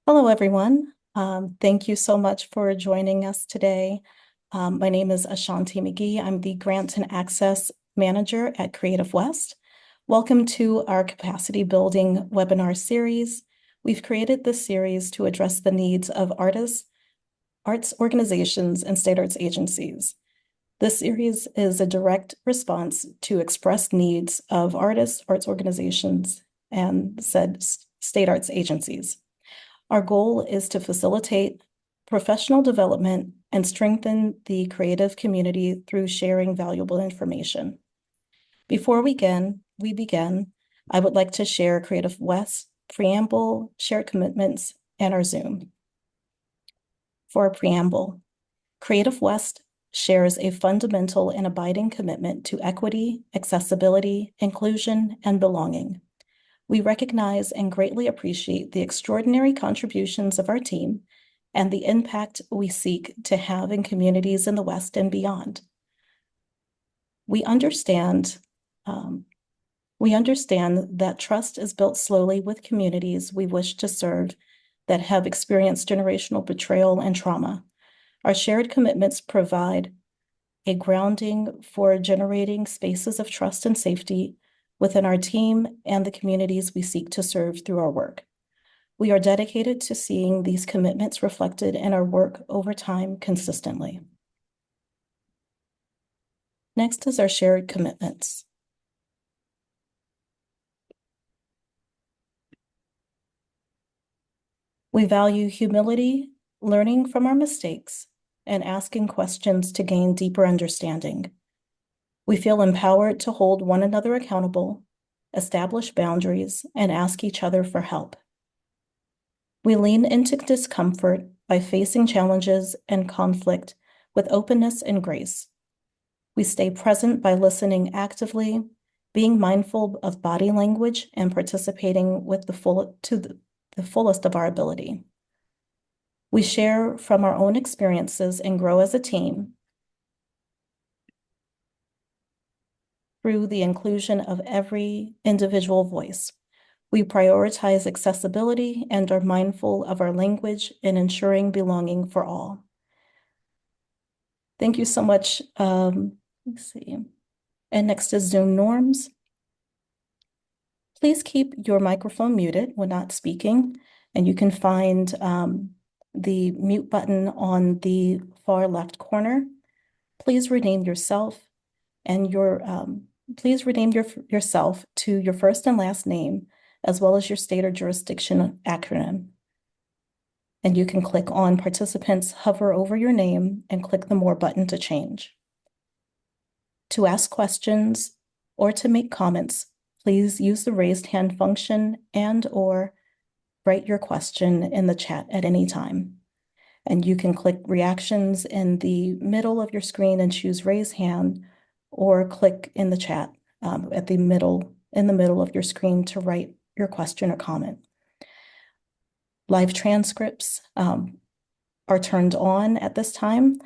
Hello, everyone. Thank you so much for joining us today. My name is Ashanti McGee. I'm the Grant and Access Manager at Creative West. Welcome to our capacity building webinar series. We've created this series to address the needs of artists, arts organizations, and state arts agencies. This series is a direct response to expressed needs of artists, arts organizations, and said state arts agencies. Our goal is to facilitate professional development and strengthen the creative community through sharing valuable information. Before we begin, I would like to share Creative West's preamble, shared commitments, and our Zoom. For our preamble, Creative West shares a fundamental and abiding commitment to equity, accessibility, inclusion, and belonging. We recognize and greatly appreciate the extraordinary contributions of our team and the impact we seek to have in communities in the West and beyond. We understand that trust is built slowly with communities we wish to serve that have experienced generational betrayal and trauma. Our shared commitments provide a grounding for generating spaces of trust and safety within our team and the communities we seek to serve through our work. We are dedicated to seeing these commitments reflected in our work over time consistently. Next is our shared commitments. We value humility, learning from our mistakes, and asking questions to gain deeper understanding. We feel empowered to hold one another accountable, establish boundaries, and ask each other for help. We lean into discomfort by facing challenges and conflict with openness and grace. We stay present by listening actively, being mindful of body language, and participating with the fullest of our ability. We share from our own experiences and grow as a team through the inclusion of every individual voice. We prioritize accessibility and are mindful of our language in ensuring belonging for all. Thank you so much. Let's see. And next is Zoom norms. Please keep your microphone muted when not speaking, and you can find the mute button on the far left corner. Please rename yourself and yourself to your first and last name, as well as your state or jurisdiction acronym. And you can click on participants, hover over your name, and click the More button to change. To ask questions or to make comments, please use the raised hand function and/or write your question in the chat at any time. And you can click reactions in the middle of your screen and choose raise hand, or click in the chat in the middle of your screen to write your question or comment. Live transcripts are turned on at this time,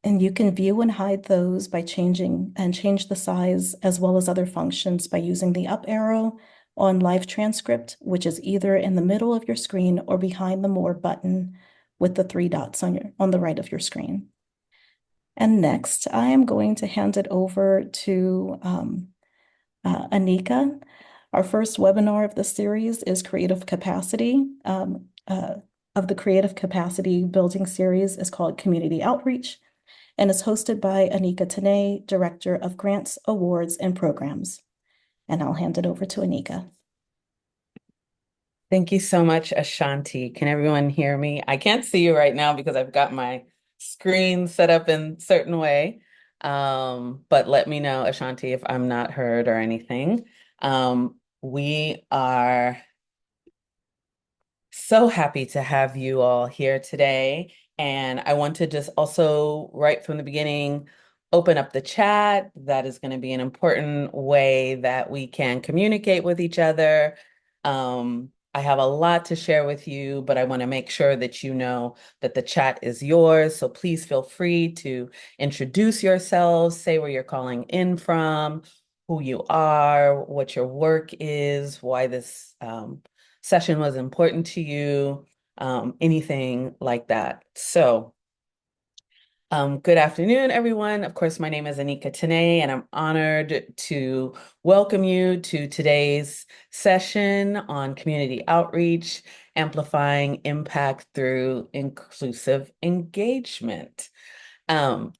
and you can view and hide those by change the size as well as other functions by using the up arrow on live transcript, which is either in the middle of your screen or behind the More button with the three dots on the right of your screen. And next, I am going to hand it over to Anika. Our first webinar of the series is Creative Capacity. Of the Creative Capacity Building series is called Community Outreach, and is hosted by Anika Tanay, Director of Grants, Awards, and Programs. And I'll hand it over to Anika. Thank you so much, Ashanti. Can everyone hear me? I can't see you right now because I've got my screen set up in a certain way. But let me know, Ashanti, if I'm not heard or anything. We are so happy to have you all here today. And I want to just also, right from the beginning, open up the chat. That is going to be an important way that we can communicate with each other. I have a lot to share with you, but I want to make sure that you know that the chat is yours. So please feel free to introduce yourselves, say where you're calling in from, who you are, what your work is, why this session was important to you. anything like that. So, good afternoon, everyone. Of course, my name is Anika Tene, and I'm honored to welcome you to today's session on community outreach, amplifying impact through inclusive engagement.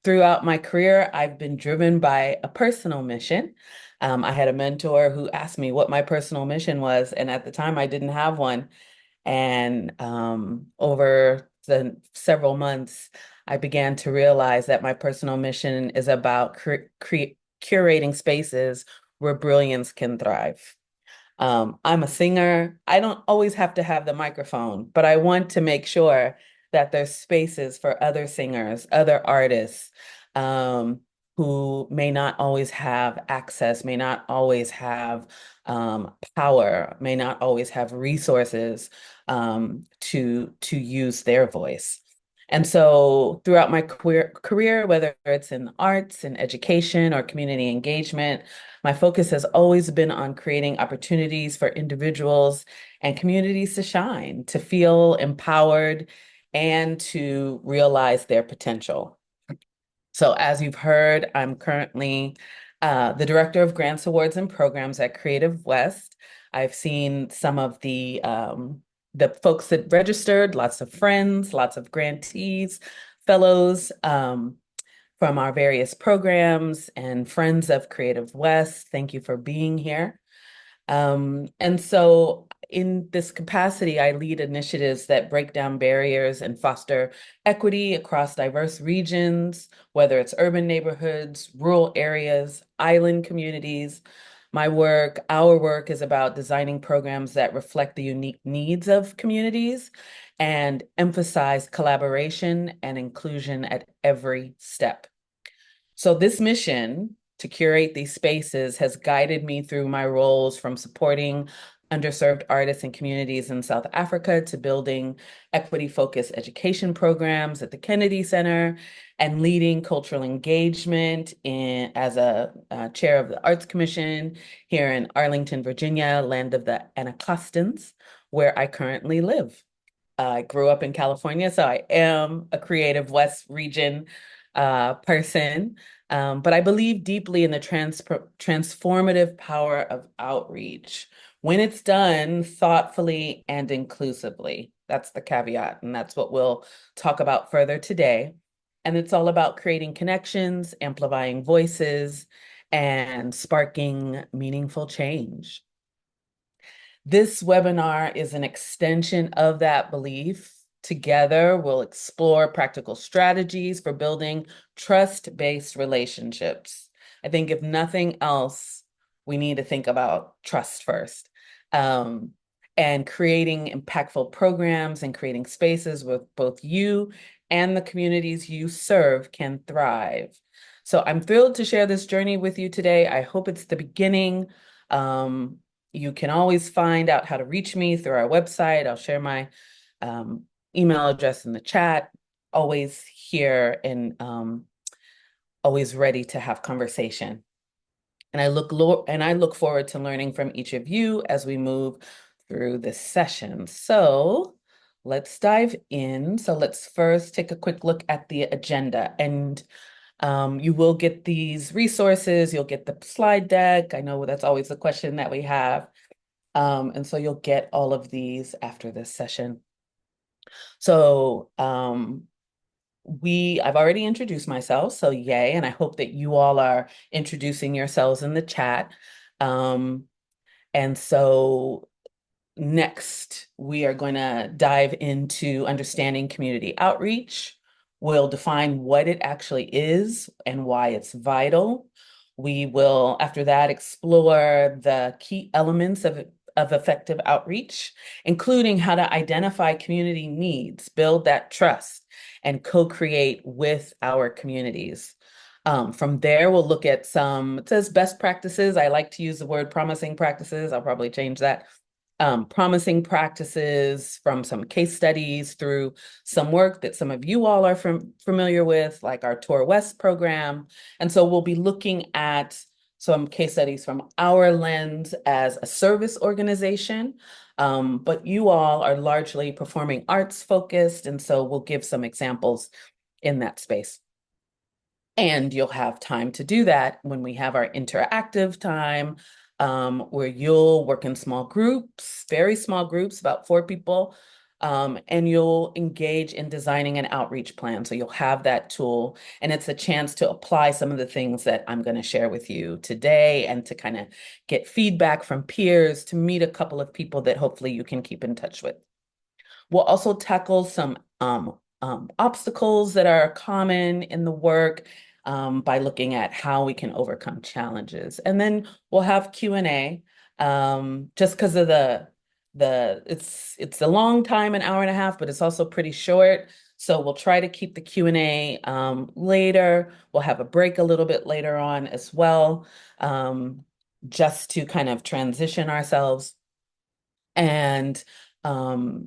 Throughout my career, I've been driven by a personal mission. I had a mentor who asked me what my personal mission was, and at the time I didn't have one. And over the several months, I began to realize that my personal mission is about curating spaces where brilliance can thrive. I'm a singer. I don't always have to have the microphone, but I want to make sure that there's spaces for other singers, other artists, um, who may not always have access, may not always have power, may not always have resources to use their voice. And so throughout my career, whether it's in the arts, in education, or community engagement, my focus has always been on creating opportunities for individuals and communities to shine, to feel empowered, and to realize their potential. So, as you've heard, I'm currently the Director of Grants, Awards, and Programs at Creative West. I've seen some of the folks that registered, lots of friends, lots of grantees, fellows, from our various programs and friends of Creative West. Thank you for being here. And so in this capacity, I lead initiatives that break down barriers and foster equity across diverse regions, whether it's urban neighborhoods, rural areas, island communities. Our work is about designing programs that reflect the unique needs of communities and emphasize collaboration and inclusion at every step. So this mission to curate these spaces has guided me through my roles from supporting underserved artists and communities in South Africa to building equity-focused education programs at the Kennedy Center and leading cultural engagement as a chair of the Arts Commission here in Arlington, Virginia, land of the Anacostans, where I currently live. I grew up in California, so I am a Creative West region person. But I believe deeply in the transformative power of outreach when it's done thoughtfully and inclusively. That's the caveat, and that's what we'll talk about further today. And it's all about creating connections, amplifying voices, and sparking meaningful change. This webinar is an extension of that belief. Together, we'll explore practical strategies for building trust-based relationships. I think if nothing else, we need to think about trust first. Um, and creating impactful programs and creating spaces where both you and the communities you serve can thrive. So I'm thrilled to share this journey with you today. I hope it's the beginning. Um, you can always find out how to reach me through our website. I'll share my um, email address in the chat. Always here and always ready to have conversation. And I look forward to learning from each of you as we move through this session. So let's dive in. So let's first take a quick look at the agenda. And you will get these resources. You'll get the slide deck. I know that's always the question that we have. And so you'll get all of these after this session. So I've already introduced myself, so yay, and I hope that you all are introducing yourselves in the chat. Um, and so next, we are going to dive into understanding community outreach. We'll define what it actually is and why it's vital. We will, after that, explore the key elements of effective outreach, including how to identify community needs, build that trust, and co-create with our communities. From there, we'll look at it says best practices. I like to use the word promising practices. I'll probably change that. Promising practices from some case studies through some work that some of you all are familiar with, like our Tour West program. And so we'll be looking at some case studies from our lens as a service organization. But you all are largely performing arts focused, and so we'll give some examples in that space. And you'll have time to do that when we have our interactive time, where you'll work in small groups, very small groups, about 4 people, and you'll engage in designing an outreach plan. So you'll have that tool, and it's a chance to apply some of the things that I'm going to share with you today and to kind of get feedback from peers, to meet a couple of people that hopefully you can keep in touch with. We'll also tackle some obstacles that are common in the work, by looking at how we can overcome challenges. And then we'll have Q&A, just because of it's a long time, an hour and a half, but it's also pretty short. So we'll try to keep the Q&A later. We'll have a break a little bit later on as well, just to kind of transition ourselves. And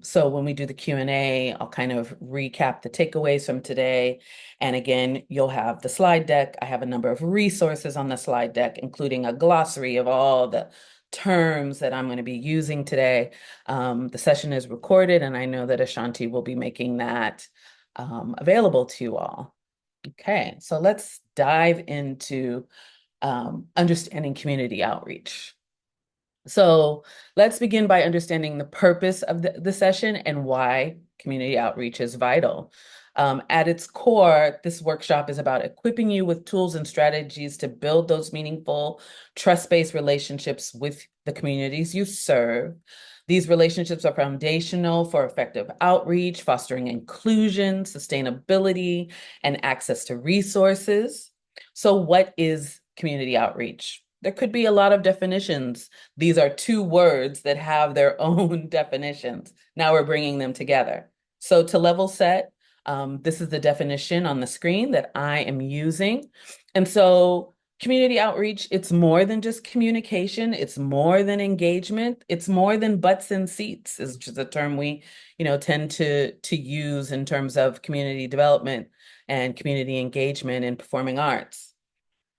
so when we do the Q&A, I'll kind of recap the takeaways from today. And again, you'll have the slide deck. I have a number of resources on the slide deck, including a glossary of all the terms that I'm going to be using today. The session is recorded, and I know that Ashanti will be making that available to you all. Okay, so let's dive into understanding community outreach. So let's begin by understanding the purpose of the session and why community outreach is vital. At its core, this workshop is about equipping you with tools and strategies to build those meaningful, trust-based relationships with the communities you serve. These relationships are foundational for effective outreach, fostering inclusion, sustainability, and access to resources. So what is community outreach? There could be a lot of definitions. These are 2 words that have their own definitions. Now we're bringing them together. So to level set, this is the definition on the screen that I am using. And so community outreach, it's more than just communication. It's more than engagement. It's more than butts in seats, is just a term we, tend to use in terms of community development and community engagement in performing arts.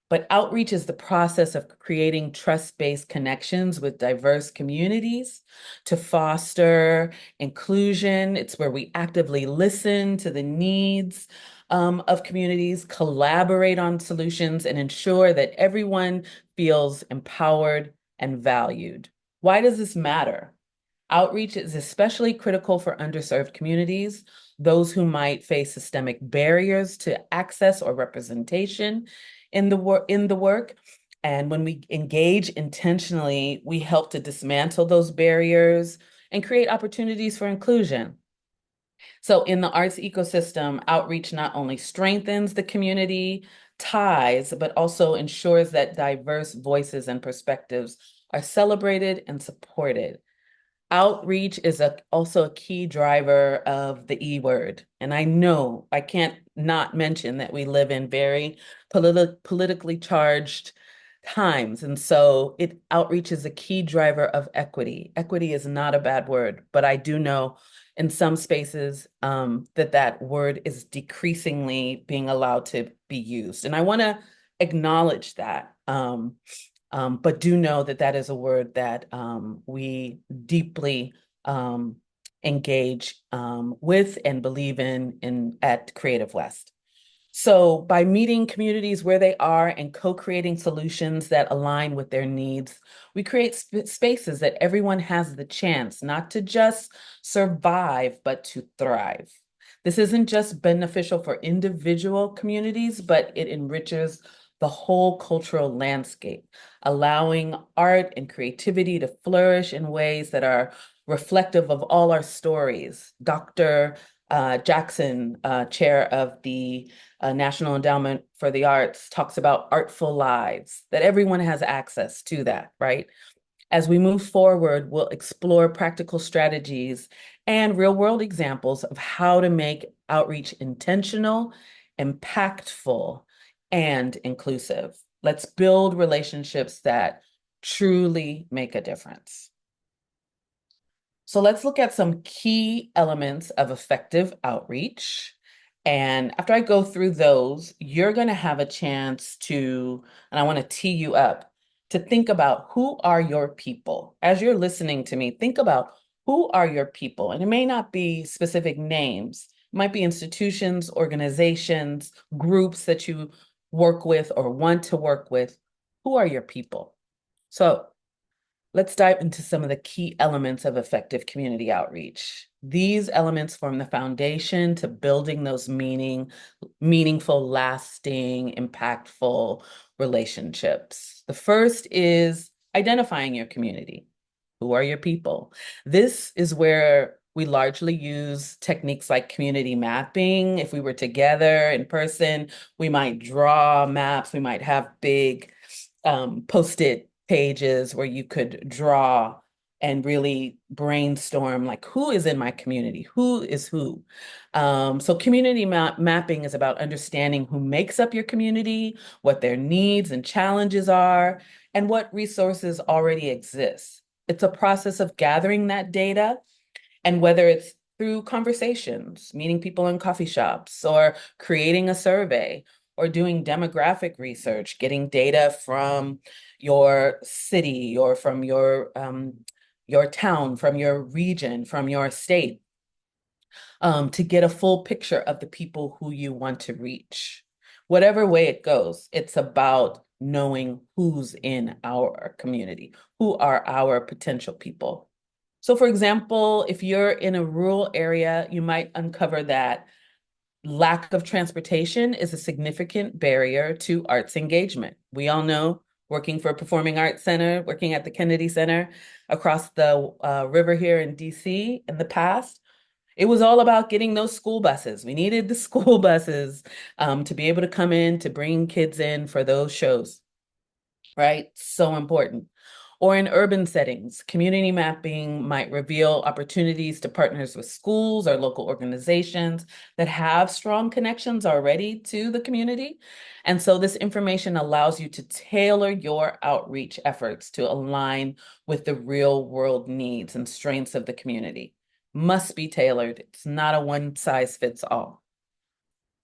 But outreach is the process of creating trust-based connections with diverse communities to foster inclusion. It's where we actively listen to the needs of communities, collaborate on solutions, and ensure that everyone feels empowered and valued. Why does this matter? Outreach is especially critical for underserved communities, those who might face systemic barriers to access or representation in the work. And when we engage intentionally, we help to dismantle those barriers and create opportunities for inclusion. So in the arts ecosystem, outreach not only strengthens the community ties, but also ensures that diverse voices and perspectives are celebrated and supported. Outreach is also a key driver of the E word. And I know I can't not mention that we live in very politically charged times. And so outreach is a key driver of equity. Equity is not a bad word, but I do know in some spaces that word is decreasingly being allowed to be used. And I want to acknowledge that. But do know that is a word that we deeply engage with and believe in at Creative West. So by meeting communities where they are and co-creating solutions that align with their needs, we create spaces that everyone has the chance not to just survive, but to thrive. This isn't just beneficial for individual communities, but it enriches the whole cultural landscape, allowing art and creativity to flourish in ways that are reflective of all our stories. Dr. Jackson, chair of the National Endowment for the Arts, talks about artful lives, that everyone has access to that, right? As we move forward, we'll explore practical strategies and real-world examples of how to make outreach intentional, impactful, and inclusive. Let's build relationships that truly make a difference. So let's look at some key elements of effective outreach. And after I go through those, you're going to have a chance to, and I want to tee you up to think about who are your people. As you're listening to me, think about who are your people. And it may not be specific names, it might be institutions, organizations, groups that you work with or want to work with. Who are your people? So let's dive into some of the key elements of effective community outreach. These elements form the foundation to building those meaningful, lasting, impactful relationships. The first is identifying your community. Who are your people? This is where we largely use techniques like community mapping. If we were together in person, we might draw maps, we might have big post-it pages where you could draw and really brainstorm like who is in my community, who is who. So community mapping is about understanding who makes up your community, what their needs and challenges are, and what resources already exist. It's a process of gathering that data, and whether it's through conversations, meeting people in coffee shops, or creating a survey, or doing demographic research, getting data from your city or from your town, from your region, from your state, to get a full picture of the people who you want to reach. Whatever way it goes, it's about knowing who's in our community, who are our potential people. So, for example, if you're in a rural area, you might uncover that lack of transportation is a significant barrier to arts engagement. We all know, working for a performing arts center, working at the Kennedy Center across the river here in DC in the past, it was all about getting those school buses. We needed the school buses to be able to come in to bring kids in for those shows, right? So important. Or in urban settings, community mapping might reveal opportunities to partners with schools or local organizations that have strong connections already to the community. And so this information allows you to tailor your outreach efforts to align with the real world needs and strengths of the community. Must be tailored. It's not a one size fits all.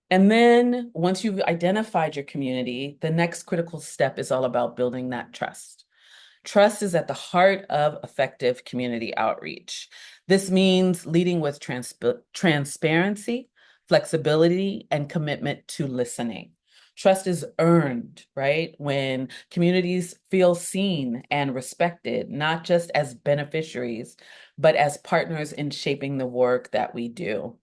And then once you've identified your community, the next critical step is all about building that trust. Trust is at the heart of effective community outreach. This means leading with transparency, flexibility, and commitment to listening. Trust is earned, right? When communities feel seen and respected, not just as beneficiaries, but as partners in shaping the work that we do.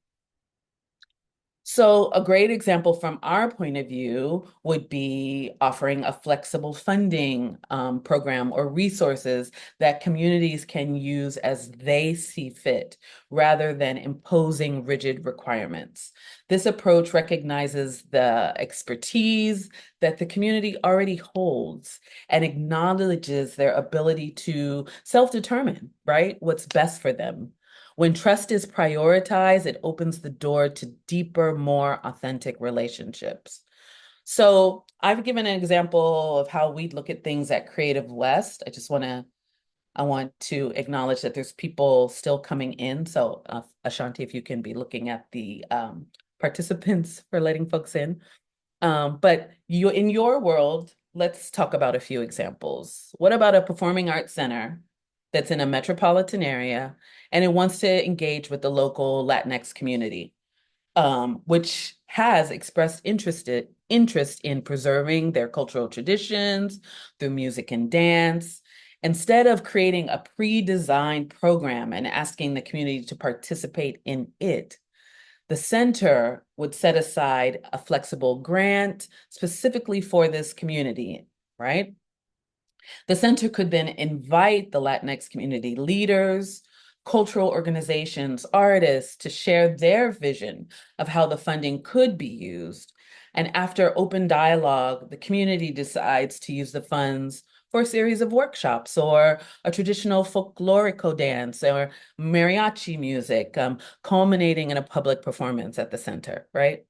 So a great example from our point of view would be offering a flexible funding program or resources that communities can use as they see fit, rather than imposing rigid requirements. This approach recognizes the expertise that the community already holds and acknowledges their ability to self-determine, right, what's best for them. When trust is prioritized, it opens the door to deeper, more authentic relationships. So I've given an example of how we look at things at Creative West. I want to acknowledge that there's people still coming in. So Ashanti, if you can be looking at the participants for letting folks in. But you, in your world, let's talk about a few examples. What about a performing arts center that's in a metropolitan area and it wants to engage with the local Latinx community, which has expressed interest in preserving their cultural traditions through music and dance? Instead of creating a pre-designed program and asking the community to participate in it, the center would set aside a flexible grant specifically for this community, right? The center could then invite the Latinx community leaders, cultural organizations, artists to share their vision of how the funding could be used. And after open dialogue, the community decides to use the funds for a series of workshops or a traditional folklorico dance or mariachi music, culminating in a public performance at the center, right?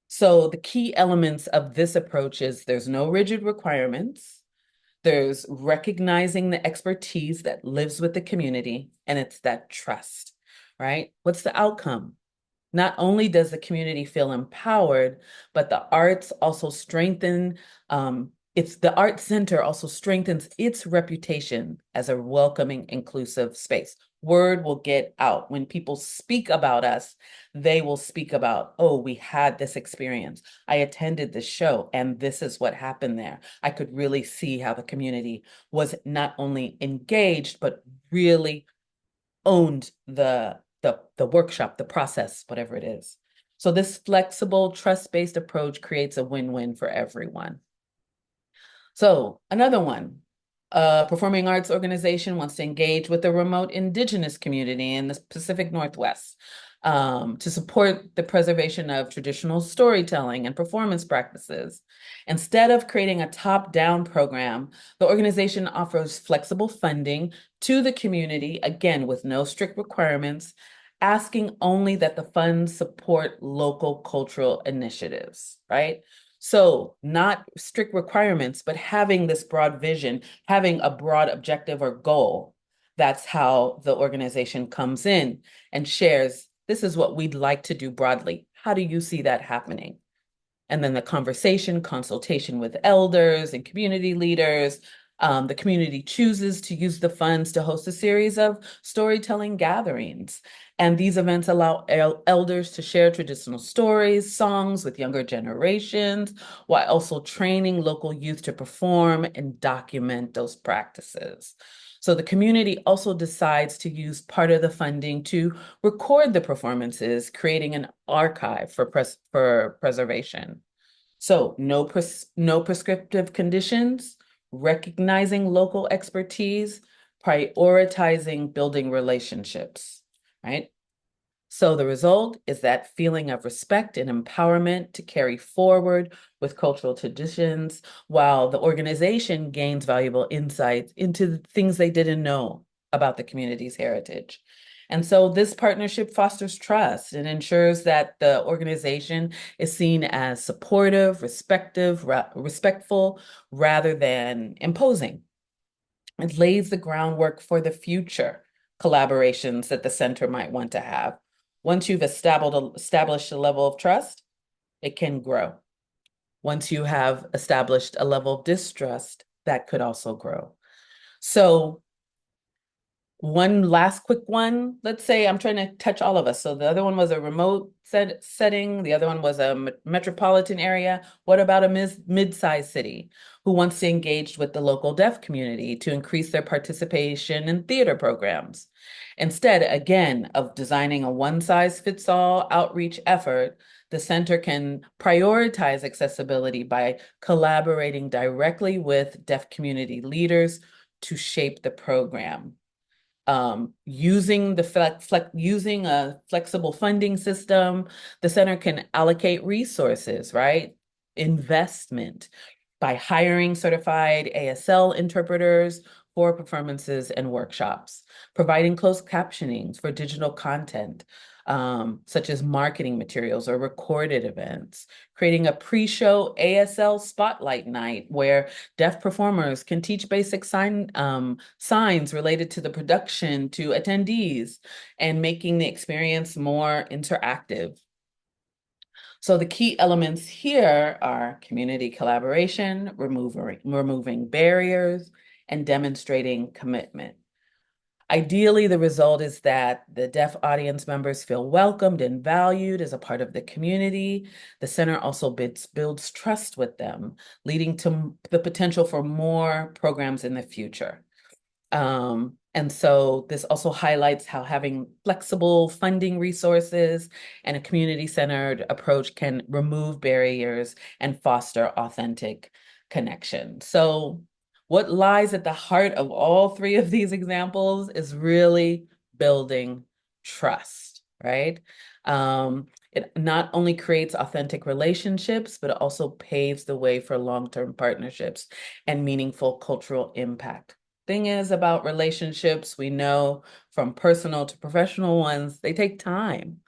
So the key elements of this approach is there's no rigid requirements. There's recognizing the expertise that lives with the community, and it's that trust, right? What's the outcome? Not only does the community feel empowered, but the arts also strengthen, it's the art center also strengthens its reputation as a welcoming, inclusive space. Word will get out. When people speak about us, they will speak about, oh, we had this experience. I attended this show, and this is what happened there. I could really see how the community was not only engaged, but really owned the workshop, the process, whatever it is. So this flexible, trust-based approach creates a win-win for everyone. So another one, a performing arts organization wants to engage with a remote indigenous community in the Pacific Northwest to support the preservation of traditional storytelling and performance practices. Instead of creating a top-down program, the organization offers flexible funding to the community, again, with no strict requirements, asking only that the funds support local cultural initiatives, right? So, not strict requirements, but having this broad vision, having a broad objective or goal. That's how the organization comes in and shares, this is what we'd like to do broadly. How do you see that happening? And then the conversation, consultation with elders and community leaders. The community chooses to use the funds to host a series of storytelling gatherings. And these events allow elders to share traditional stories, songs with younger generations, while also training local youth to perform and document those practices. So the community also decides to use part of the funding to record the performances, creating an archive for preservation. So no prescriptive conditions, recognizing local expertise, prioritizing building relationships, right? So the result is that feeling of respect and empowerment to carry forward with cultural traditions, while the organization gains valuable insights into the things they didn't know about the community's heritage. And so this partnership fosters trust and ensures that the organization is seen as supportive, respectful, rather than imposing. It lays the groundwork for the future collaborations that the center might want to have. Once you've established a level of trust, it can grow. Once you have established a level of distrust, that could also grow. So one last quick one. Let's say I'm trying to touch all of us. So the other one was a remote setting. The other one was a metropolitan area. What about a mid-sized city who wants to engage with the local deaf community to increase their participation in theater programs? Instead, again, of designing a one-size-fits-all outreach effort, the center can prioritize accessibility by collaborating directly with deaf community leaders to shape the program. Using using a flexible funding system, the center can allocate resources, right? Investment by hiring certified ASL interpreters for performances and workshops, providing closed captioning for digital content, such as marketing materials or recorded events, creating a pre-show ASL spotlight night where deaf performers can teach basic signs related to the production to attendees and making the experience more interactive. So the key elements here are community collaboration, removing barriers, and demonstrating commitment. Ideally, the result is that the deaf audience members feel welcomed and valued as a part of the community. The center also builds trust with them, leading to the potential for more programs in the future. And so this also highlights how having flexible funding resources and a community-centered approach can remove barriers and foster authentic connection. So what lies at the heart of all three of these examples is really building trust, right? It not only creates authentic relationships, but it also paves the way for long-term partnerships and meaningful cultural impact. Thing is about relationships, we know from personal to professional ones, they take time.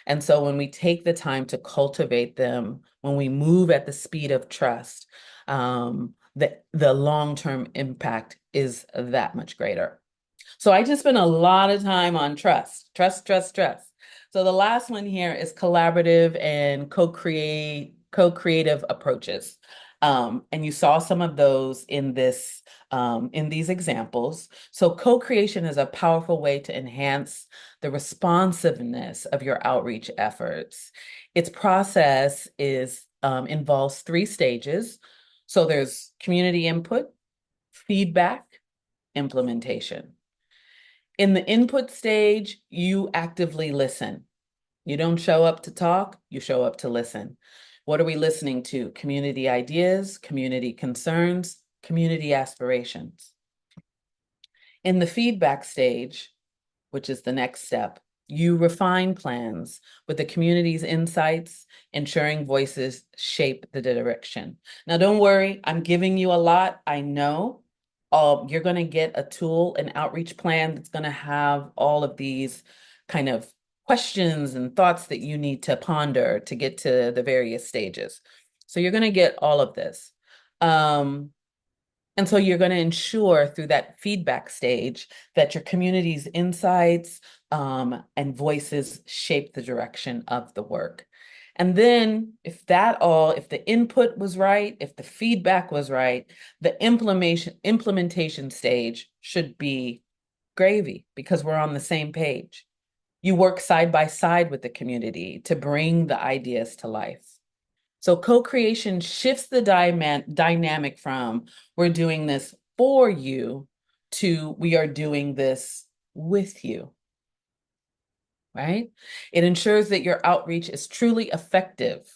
And so when we take the time to cultivate them, when we move at the speed of trust, the long-term impact is that much greater. So I just spent a lot of time on trust, trust, trust, trust. So the last one here is collaborative and co-creative approaches. And you saw some of those in in these examples. So co-creation is a powerful way to enhance the responsiveness of your outreach efforts. Its process involves three stages. So there's community input, feedback, implementation. In the input stage, you actively listen. You don't show up to talk, you show up to listen. What are we listening to? Community ideas, community concerns, community aspirations. In the feedback stage, which is the next step, you refine plans with the community's insights, ensuring voices shape the direction. Now, don't worry, I'm giving you a lot. I know you're going to get a tool, an outreach plan that's going to have all of these kind of questions and thoughts that you need to ponder to get to the various stages. So you're going to get all of this. Um, and so you're going to ensure through that feedback stage that your community's insights and voices shape the direction of the work. And then if the input was right, if the feedback was right, the implementation stage should be gravy because we're on the same page. You work side by side with the community to bring the ideas to life. So co-creation shifts the dynamic from we're doing this for you to we are doing this with you, right? It ensures that your outreach is truly effective,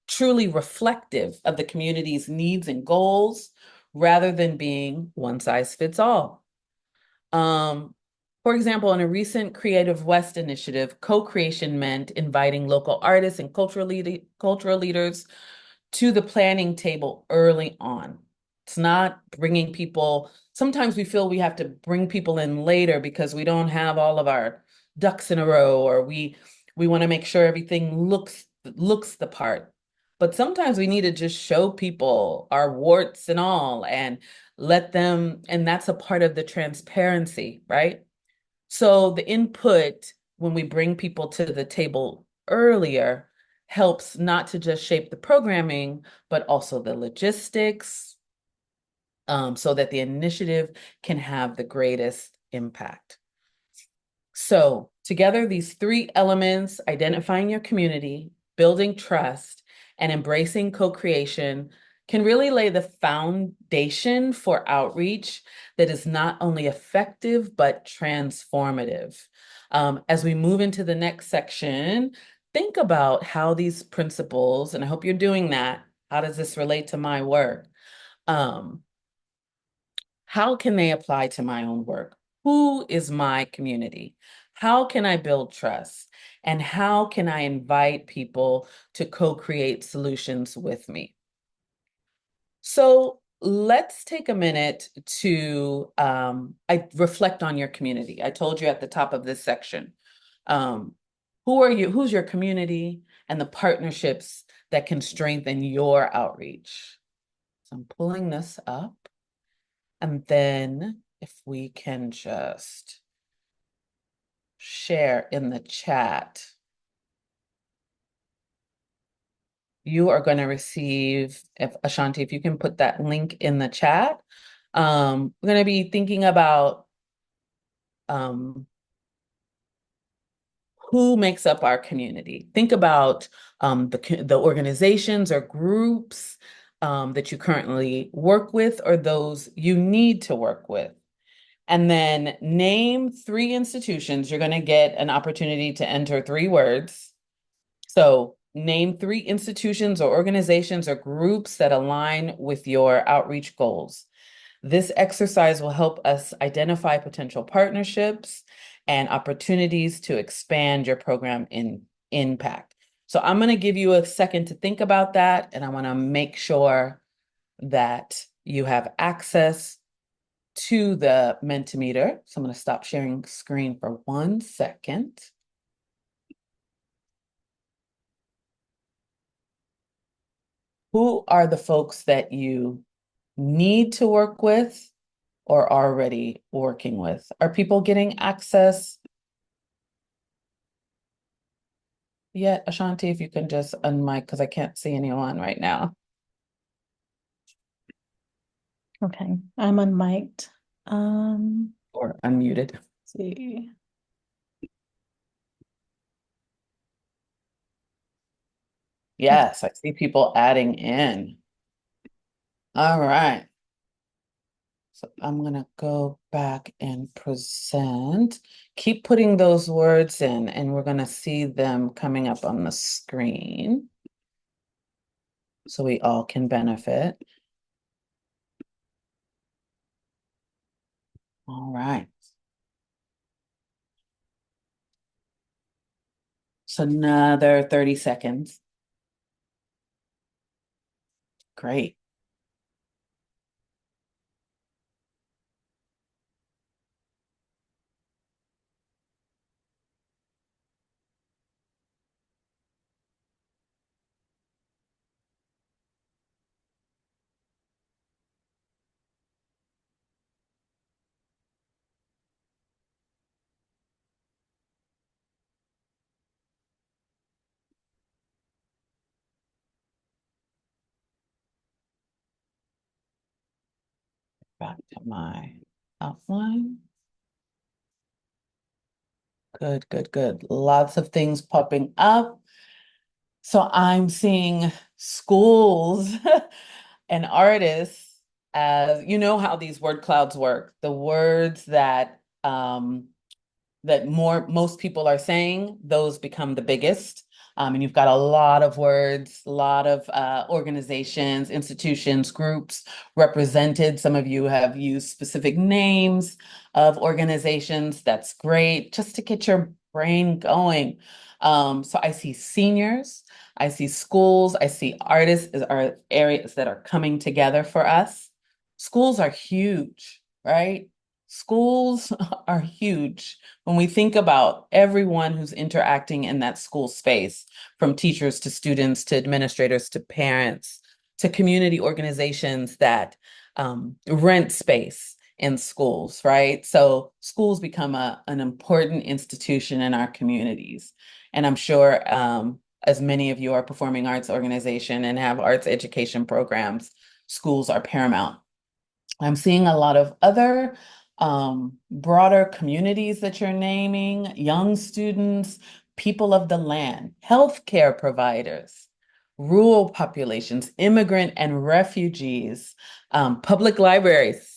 truly reflective of the community's needs and goals, rather than being one size fits all. Um, for example, in a recent Creative West initiative, co-creation meant inviting local artists and cultural leaders to the planning table early on. It's not bringing people, sometimes we feel we have to bring people in later because we don't have all of our ducks in a row, or we want to make sure everything looks the part. But sometimes we need to just show people our warts and all and let them, and that's a part of the transparency, right? So the input when we bring people to the table earlier helps not to just shape the programming, but also the logistics, so that the initiative can have the greatest impact. So together, these three elements, identifying your community, building trust, and embracing co-creation, can really lay the foundation for outreach that is not only effective, but transformative. As we move into the next section, think about how these principles, and I hope you're doing that. How does this relate to my work? Um, how can they apply to my own work? Who is my community? How can I build trust? And how can I invite people to co-create solutions with me? So let's take a minute to I reflect on your community. I told you at the top of this section. Um, who are you? Who's your community and the partnerships that can strengthen your outreach? So I'm pulling this up. And then if we can just share in the chat, you are going to receive, if Ashanti, if you can put that link in the chat. We're going to be thinking about um, who makes up our community. Think about the organizations or groups that you currently work with or those you need to work with. And then name three institutions. You're going to get an opportunity to enter three words. So name three institutions or organizations or groups that align with your outreach goals. This exercise will help us identify potential partnerships and opportunities to expand your program in impact. So I'm going to give you a second to think about that, and I want to make sure that you have access to the Mentimeter. So I'm going to stop sharing screen for 1 second. Who are the folks that you need to work with or already working with? Are people getting access yet, Ashanti, if you can just unmic because I can't see anyone right now. Okay, I'm unmiked. Or unmuted. See. Okay. Yes, I see people adding in. All right. So I'm gonna go back and present. Keep putting those words in, and we're gonna see them coming up on the screen so we all can benefit. All right. So another 30 seconds. Great. Back to my outline. Good, good, good. Lots of things popping up. So I'm seeing schools and artists as you know how these word clouds work. The words that most people are saying, those become the biggest. And you've got a lot of words, a lot of organizations, institutions, groups represented. Some of you have used specific names of organizations. That's great, just to get your brain going. So I see seniors, I see schools, I see artists are areas that are coming together for us. Schools are huge, right? Schools are huge when we think about everyone who's interacting in that school space, from teachers to students to administrators to parents to community organizations that rent space in schools, right? So schools become an important institution in our communities. And I'm sure as many of you are performing arts organization and have arts education programs, schools are paramount. I'm seeing a lot of other broader communities that you're naming, young students, people of the land, healthcare providers, rural populations, immigrant and refugees, public libraries.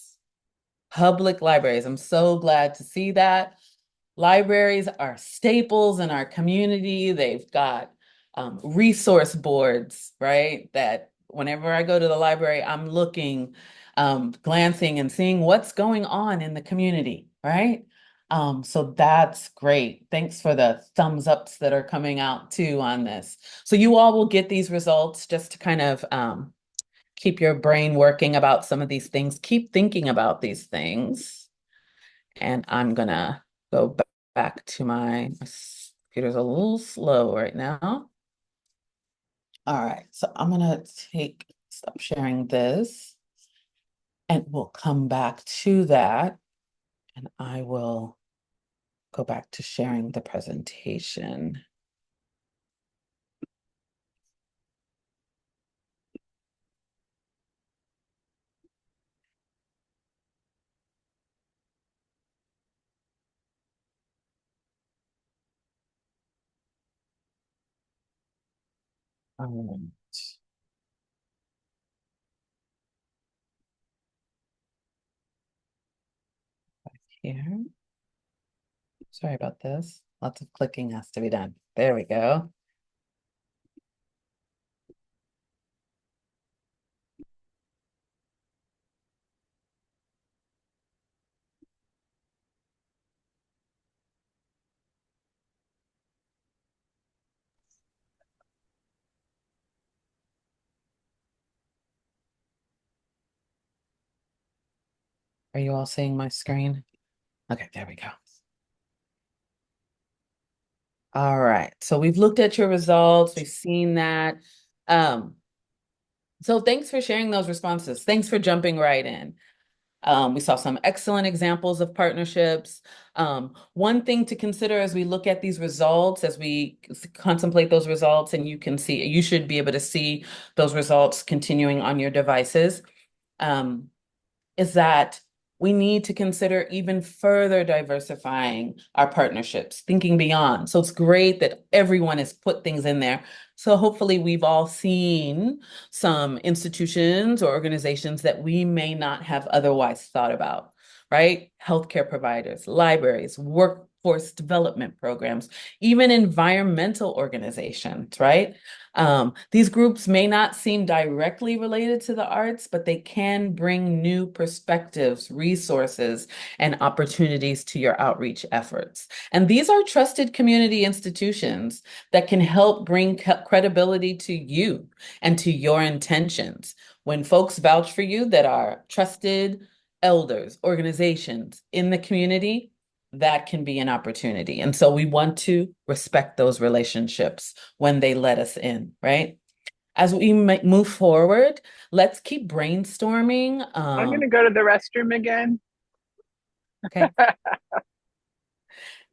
Public libraries. I'm so glad to see that. Libraries are staples in our community. They've got resource boards, right? That whenever I go to the library, I'm looking, glancing and seeing what's going on in the community, right? So that's great. Thanks for the thumbs ups that are coming out too on this. So you all will get these results just to kind of keep your brain working about some of these things. Keep thinking about these things. And I'm gonna go back to my computer's a little slow right now. All right, so I'm gonna stop sharing this and we'll come back to that and I will go back to sharing the presentation. All right, here. Sorry about this. Lots of clicking has to be done. There we go. Are you all seeing my screen? Okay, there we go. All right, so we've looked at your results, we've seen that. So thanks for sharing those responses. Thanks for jumping right in. We saw some excellent examples of partnerships. One thing to consider as we look at these results, as we contemplate those results, and you should be able to see those results continuing on your devices. Um, is that we need to consider even further diversifying our partnerships, thinking beyond. So it's great that everyone has put things in there. So hopefully we've all seen some institutions or organizations that we may not have otherwise thought about, right? Healthcare providers, libraries, workforce development programs, even environmental organizations, right? These groups may not seem directly related to the arts, but they can bring new perspectives, resources, and opportunities to your outreach efforts. And these are trusted community institutions that can help bring credibility to you and to your intentions. When folks vouch for you that are trusted elders, organizations in the community, that can be an opportunity. And so we want to respect those relationships when they let us in, right? As we move forward, let's keep brainstorming. I'm gonna go to the restroom again. Okay.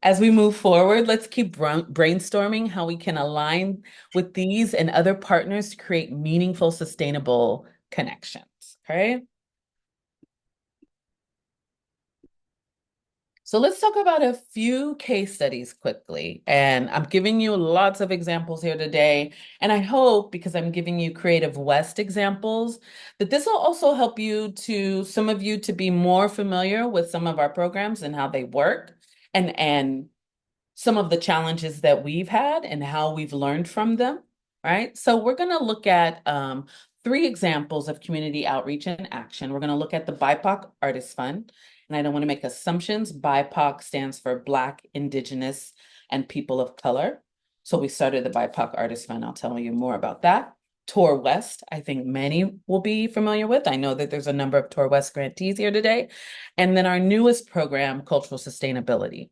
As we move forward, let's keep brainstorming how we can align with these and other partners to create meaningful, sustainable connections. Okay. So let's talk about a few case studies quickly. And I'm giving you lots of examples here today. And I hope, because I'm giving you Creative West examples, that this will also help some of you to be more familiar with some of our programs and how they work and some of the challenges that we've had and how we've learned from them, right? So we're going to look at three examples of community outreach and action. We're going to look at the BIPOC Artist Fund, and I don't want to make assumptions. BIPOC stands for Black, Indigenous, and People of Color. So we started the BIPOC Artist Fund. I'll tell you more about that. Tour West, I think many will be familiar with. I know that there's a number of Tour West grantees here today. And then our newest program, Cultural Sustainability.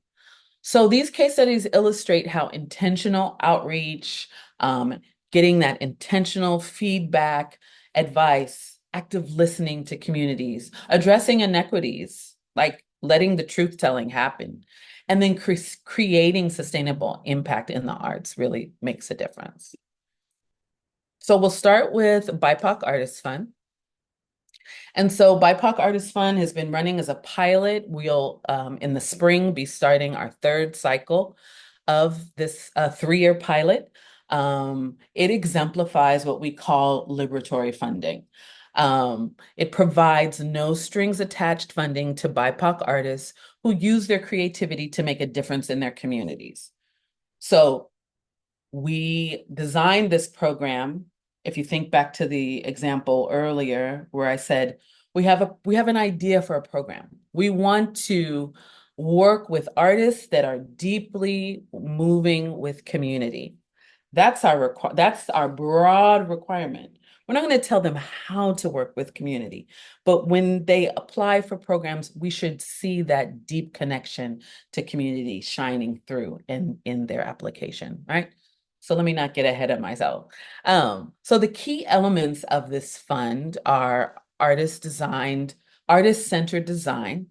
So these case studies illustrate how intentional outreach, getting that intentional feedback, advice, active listening to communities, addressing inequities, like letting the truth telling happen, and then creating sustainable impact in the arts really makes a difference. So we'll start with BIPOC Artist Fund. And so BIPOC Artist Fund has been running as a pilot. We'll, in the spring, be starting our third cycle of this 3-year pilot. It exemplifies what we call liberatory funding. It provides no strings attached funding to BIPOC artists who use their creativity to make a difference in their communities. So we designed this program. If you think back to the example earlier where I said, we have an idea for a program. We want to work with artists that are deeply moving with community. That's our broad requirement. We're not going to tell them how to work with community, but when they apply for programs, we should see that deep connection to community shining through in their application, right? So let me not get ahead of myself. So the key elements of this fund are artist-centered design.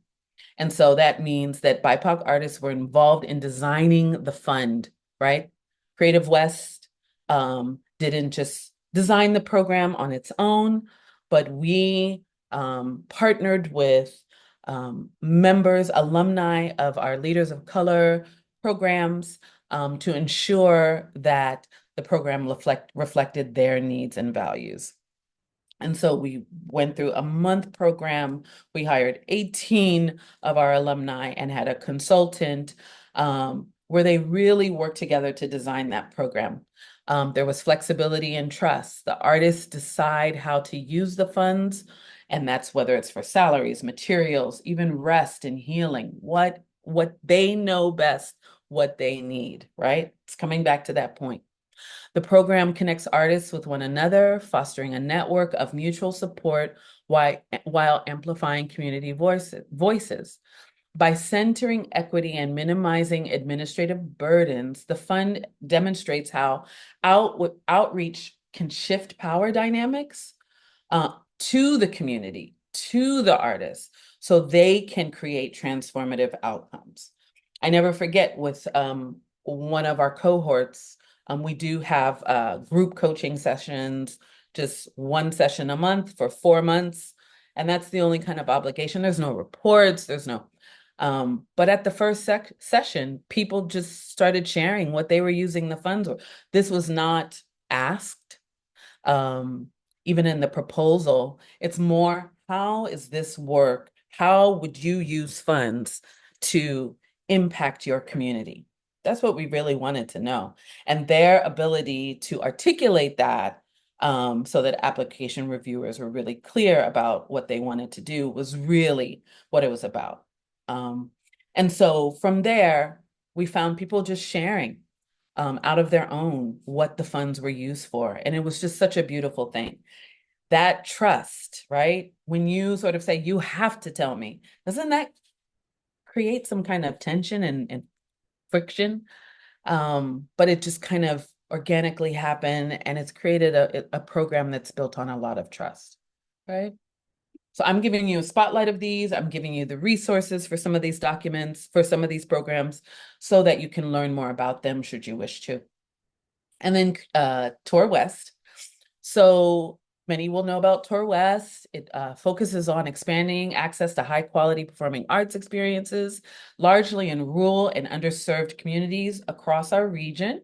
And so that means that BIPOC artists were involved in designing the fund, right? Creative West didn't just design the program on its own, but we partnered with members, alumni of our Leaders of Color programs to ensure that the program reflected their needs and values. And so we went through a month program. We hired 18 of our alumni and had a consultant where they really worked together to design that program. There was flexibility and trust. The artists decide how to use the funds, and that's whether it's for salaries, materials, even rest and healing, what they know best, what they need, right? It's coming back to that point. The program connects artists with one another, fostering a network of mutual support while amplifying community voices. By centering equity and minimizing administrative burdens, the fund demonstrates how outreach can shift power dynamics to the community to the artists so they can create transformative outcomes. I never forget with one of our cohorts, we do have group coaching sessions, just one session a month for 4 months. And that's the only kind of obligation. There's no reports, there's no, but at the first session, people just started sharing what they were using the funds for. This was not asked, um, even in the proposal. It's more, how is this work? How would you use funds to impact your community? That's what we really wanted to know. And their ability to articulate that, so that application reviewers were really clear about what they wanted to do, was really what it was about. And so from there, we found people just sharing out of their own what the funds were used for. And it was just such a beautiful thing. That trust, right? When you sort of say, you have to tell me, doesn't that create some kind of tension and friction? But it just kind of organically happened, and it's created a program that's built on a lot of trust, right? So I'm giving you a spotlight of these. I'm giving you the resources for some of these documents, for some of these programs, so that you can learn more about them should you wish to. And then Tour West. So many will know about Tour West. It focuses on expanding access to high quality performing arts experiences, largely in rural and underserved communities across our region.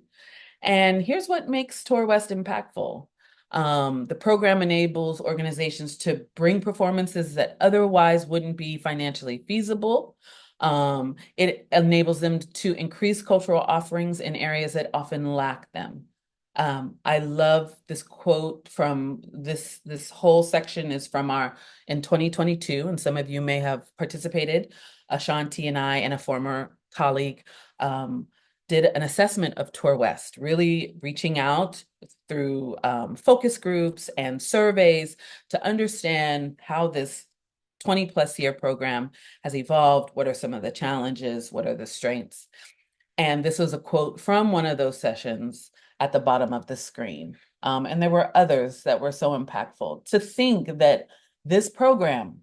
And here's what makes Tour West impactful. The program enables organizations to bring performances that otherwise wouldn't be financially feasible. It enables them to increase cultural offerings in areas that often lack them. I love this quote from this whole section is from our in 2022, and some of you may have participated. Ashanti and I and a former colleague did an assessment of Tour West, really reaching out through focus groups and surveys to understand how this 20+ year program has evolved. What are some of the challenges? What are the strengths? And this was a quote from one of those sessions at the bottom of the screen. And there were others that were so impactful. To think that this program,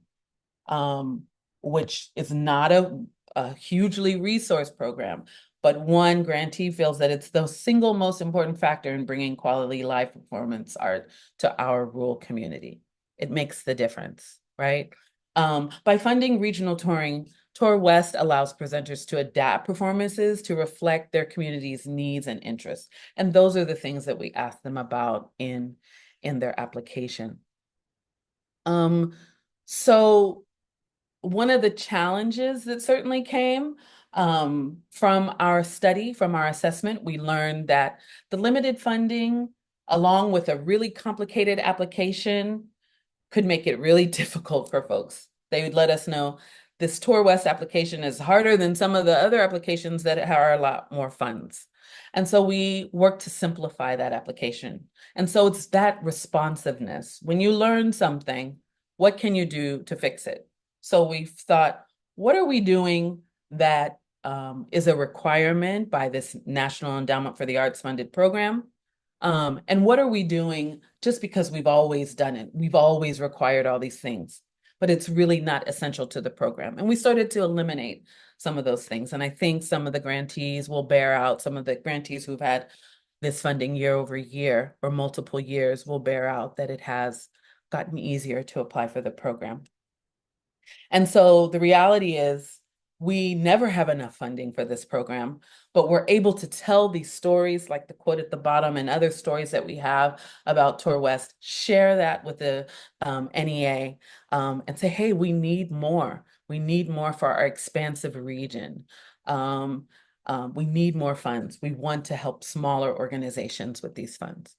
which is not a hugely resourced program, but one grantee feels that it's the single most important factor in bringing quality live performance art to our rural community. It makes the difference, right? By funding regional touring, Tour West allows presenters to adapt performances to reflect their community's needs and interests. And those are the things that we ask them about in their application. So one of the challenges that certainly came from our study, from our assessment, we learned that the limited funding, along with a really complicated application, could make it really difficult for folks. They would let us know this Tour West application is harder than some of the other applications that are a lot more funds. And so we work to simplify that application. And so it's that responsiveness. When you learn something, what can you do to fix it? So we've thought, what are we doing that is a requirement by this National Endowment for the Arts funded program? And what are we doing just because we've always done it? We've always required all these things, but it's really not essential to the program. And we started to eliminate some of those things. And I think some of the grantees will bear out, some of the grantees who've had this funding year over year or multiple years will bear out that it has gotten easier to apply for the program. And so the reality is we never have enough funding for this program, but we're able to tell these stories like the quote at the bottom and other stories that we have about Tour West, share that with the NEA and say, hey, we need more. We need more for our expansive region. We need more funds. We want to help smaller organizations with these funds.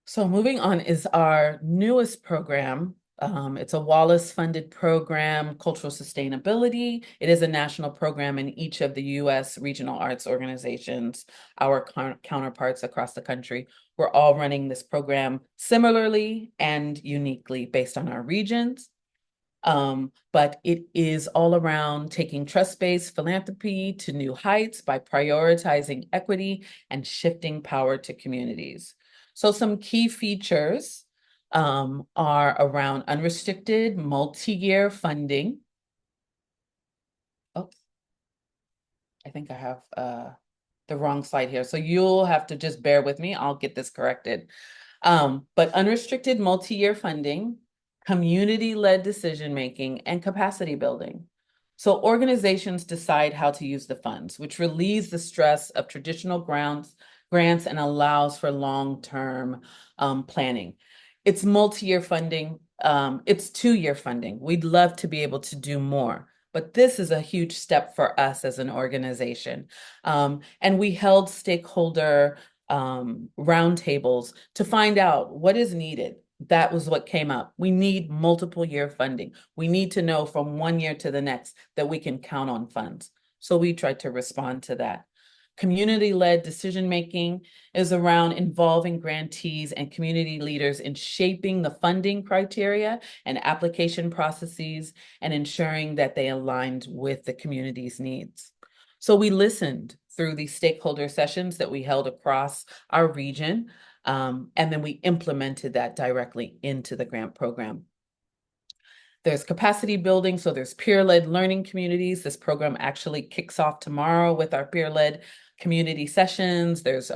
So moving on is our newest program. It's a Wallace-funded program, Cultural Sustainability. It is a national program in each of the U.S. regional arts organizations, our counterparts across the country. We're all running this program similarly and uniquely based on our regions. But it is all around taking trust-based philanthropy to new heights by prioritizing equity and shifting power to communities. So some key features are around unrestricted multi-year funding. Oh, I think I have the wrong slide here. So you'll have to just bear with me. I'll get this corrected. But unrestricted multi-year funding, community-led decision-making, and capacity building. So organizations decide how to use the funds, which relieves the stress of traditional grants and allows for long-term planning. It's multi-year funding. It's 2-year funding. We'd love to be able to do more, but this is a huge step for us as an organization. And we held stakeholder roundtables to find out what is needed. That was what came up. We need multiple year funding. We need to know from one year to the next that we can count on funds. So we tried to respond to that. Community-led decision-making is around involving grantees and community leaders in shaping the funding criteria and application processes and ensuring that they aligned with the community's needs. So we listened through these stakeholder sessions that we held across our region, and then we implemented that directly into the grant program. There's capacity building, so there's peer-led learning communities. This program actually kicks off tomorrow with our peer-led community sessions. There's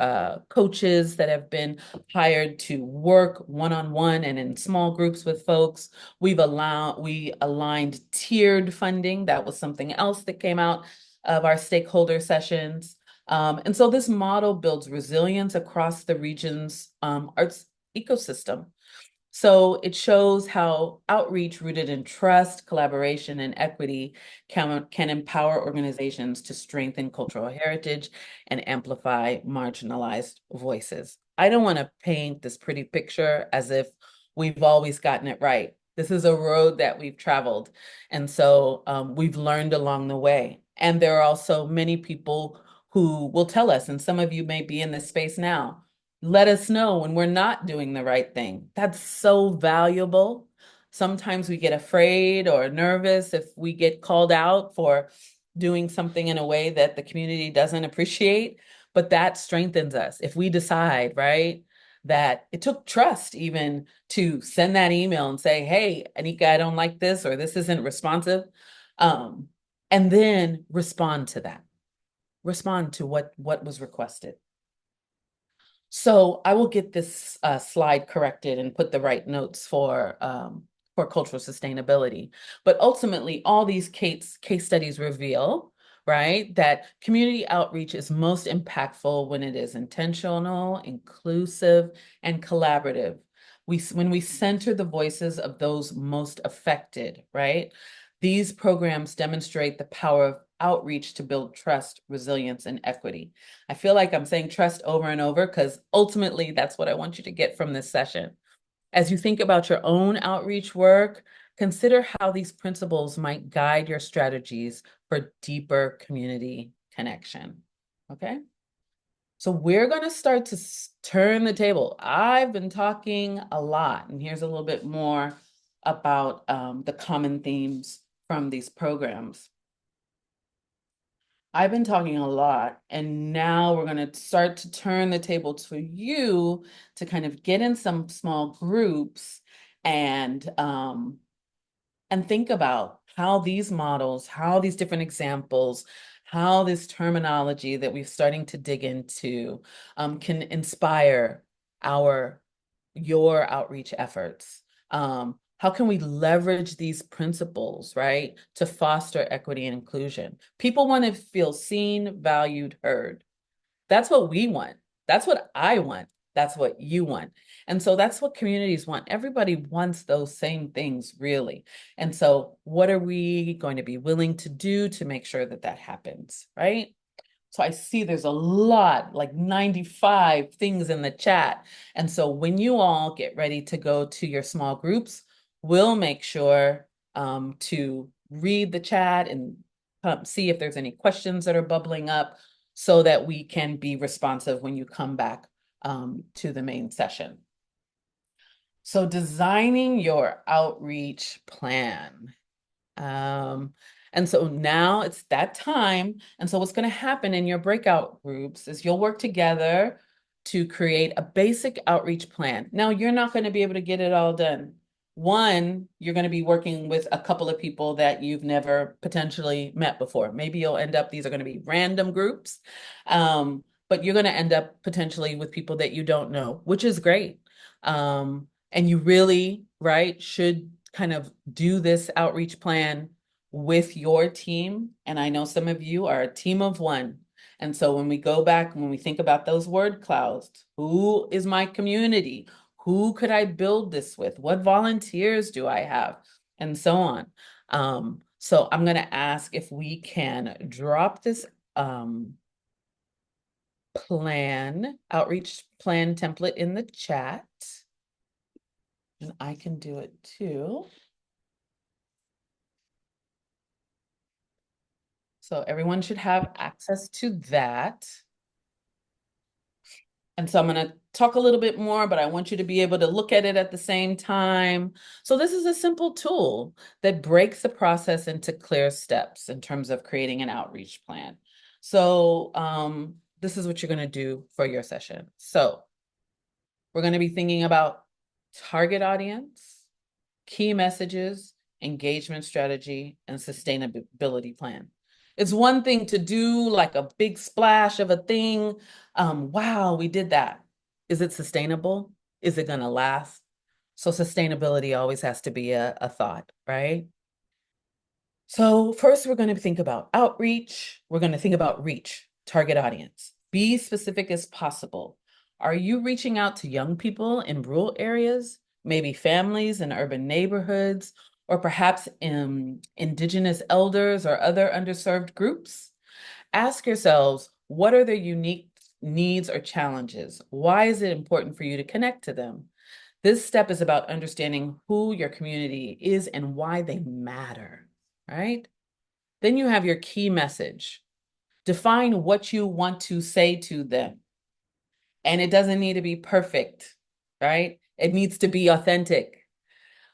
coaches that have been hired to work one-on-one and in small groups with folks. We aligned tiered funding. That was something else that came out of our stakeholder sessions. And so this model builds resilience across the region's arts ecosystem. So it shows how outreach rooted in trust, collaboration, and equity can empower organizations to strengthen cultural heritage and amplify marginalized voices. I don't want to paint this pretty picture as if we've always gotten it right. This is a road that we've traveled. And so we've learned along the way. And there are also many people who will tell us, and some of you may be in this space now, let us know when we're not doing the right thing. That's so valuable. Sometimes we get afraid or nervous if we get called out for doing something in a way that the community doesn't appreciate, but that strengthens us. If we decide, right, that it took trust even to send that email and say, hey, Anika, I don't like this, or this isn't responsive. And then respond to that. Respond to what was requested. So I will get this slide corrected and put the right notes for cultural sustainability. But ultimately, all these case studies reveal, right, that community outreach is most impactful when it is intentional, inclusive, and collaborative. When we center the voices of those most affected, right? These programs demonstrate the power of outreach to build trust, resilience, and equity. I feel like I'm saying trust over and over because ultimately that's what I want you to get from this session. As you think about your own outreach work, consider how these principles might guide your strategies for deeper community connection. Okay? So we're going to start to turn the table. I've been talking a lot, and here's a little bit more about the common themes from these programs. I've been talking a lot, and now we're going to start to turn the table to you to kind of get in some small groups and think about how these models, how these different examples, how this terminology that we're starting to dig into can inspire your outreach efforts. How can we leverage these principles, right, to foster equity and inclusion? People want to feel seen, valued, heard. That's what we want. That's what I want. That's what you want. And so that's what communities want. Everybody wants those same things, really. And so what are we going to be willing to do to make sure that that happens, right? So I see there's a lot, like 95 things in the chat. And so when you all get ready to go to your small groups, we'll make sure to read the chat and see if there's any questions that are bubbling up so that we can be responsive when you come back to the main session. So designing your outreach plan. And so now it's that time. And so what's going to happen in your breakout groups is you'll work together to create a basic outreach plan. Now, you're not going to be able to get it all done. One, you're going to be working with a couple of people that you've never potentially met before. Maybe you'll end up, these are going to be random groups, but you're going to end up potentially with people that you don't know, which is great. And you really, right, should kind of do this outreach plan with your team. And I know some of you are a team of one. And so when we go back, when we think about those word clouds, who is my community? Who could I build this with? What volunteers do I have? And so on. So I'm going to ask if we can drop this outreach plan template in the chat. And I can do it too. So everyone should have access to that. And so I'm going to talk a little bit more, but I want you to be able to look at it at the same time. So this is a simple tool that breaks the process into clear steps in terms of creating an outreach plan. So this is what you're going to do for your session. So we're going to be thinking about target audience, key messages, engagement strategy, and sustainability plan. It's one thing to do like a big splash of a thing. Wow, we did that. Is it sustainable? Is it going to last? So sustainability always has to be a thought, right? So first, we're going to think about outreach. We're going to think about reach, target audience. Be specific as possible. Are you reaching out to young people in rural areas, maybe families in urban neighborhoods, or perhaps Indigenous elders or other underserved groups? Ask yourselves, what are their unique needs or challenges? Why is it important for you to connect to them? This step is about understanding who your community is and why they matter, right? Then you have your key message. Define what you want to say to them. And it doesn't need to be perfect, right? It needs to be authentic.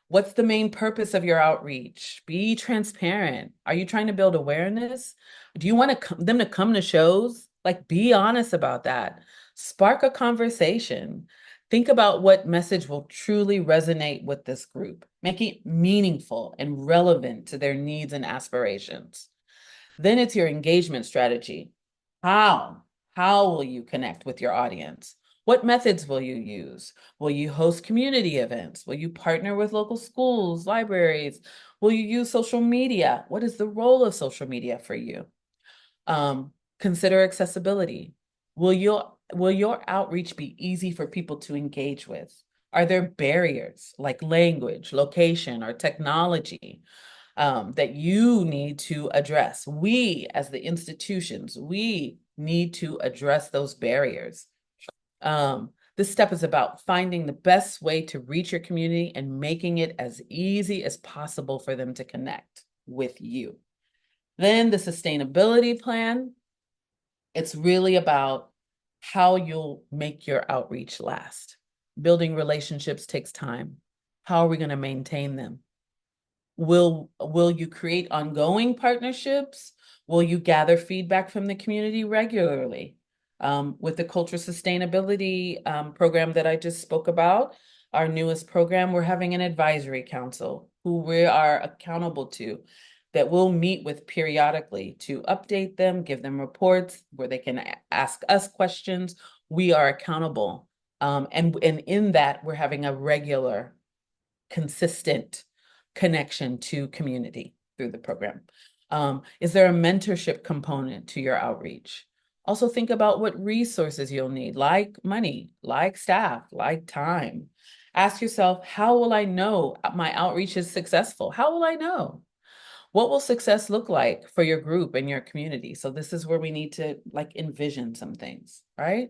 What's the main purpose of your outreach? Be transparent. Are you trying to build awareness? Do you want them to come to shows? Like, be honest about that. Spark a conversation. Think about what message will truly resonate with this group. Make it meaningful and relevant to their needs and aspirations. Then it's your engagement strategy. How? How will you connect with your audience? What methods will you use? Will you host community events? Will you partner with local schools, libraries? Will you use social media? What is the role of social media for you? Consider accessibility. Will your outreach be easy for people to engage with? Are there barriers like language, location, or technology that you need to address? We, as the institutions, we need to address those barriers. This step is about finding the best way to reach your community and making it as easy as possible for them to connect with you. Then the sustainability plan, it's really about how you'll make your outreach last. Building relationships takes time. How are we going to maintain them? Will you create ongoing partnerships? Will you gather feedback from the community regularly? With the culture sustainability program that I just spoke about, our newest program, we're having an advisory council who we are accountable to, that we'll meet with periodically to update them, give them reports where they can ask us questions. We are accountable. And in that, we're having a regular, consistent connection to community through the program. Is there a mentorship component to your outreach? Also think about what resources you'll need, like money, like staff, like time. Ask yourself, how will I know my outreach is successful? How will I know? What will success look like for your group and your community? So this is where we need to like envision some things, right?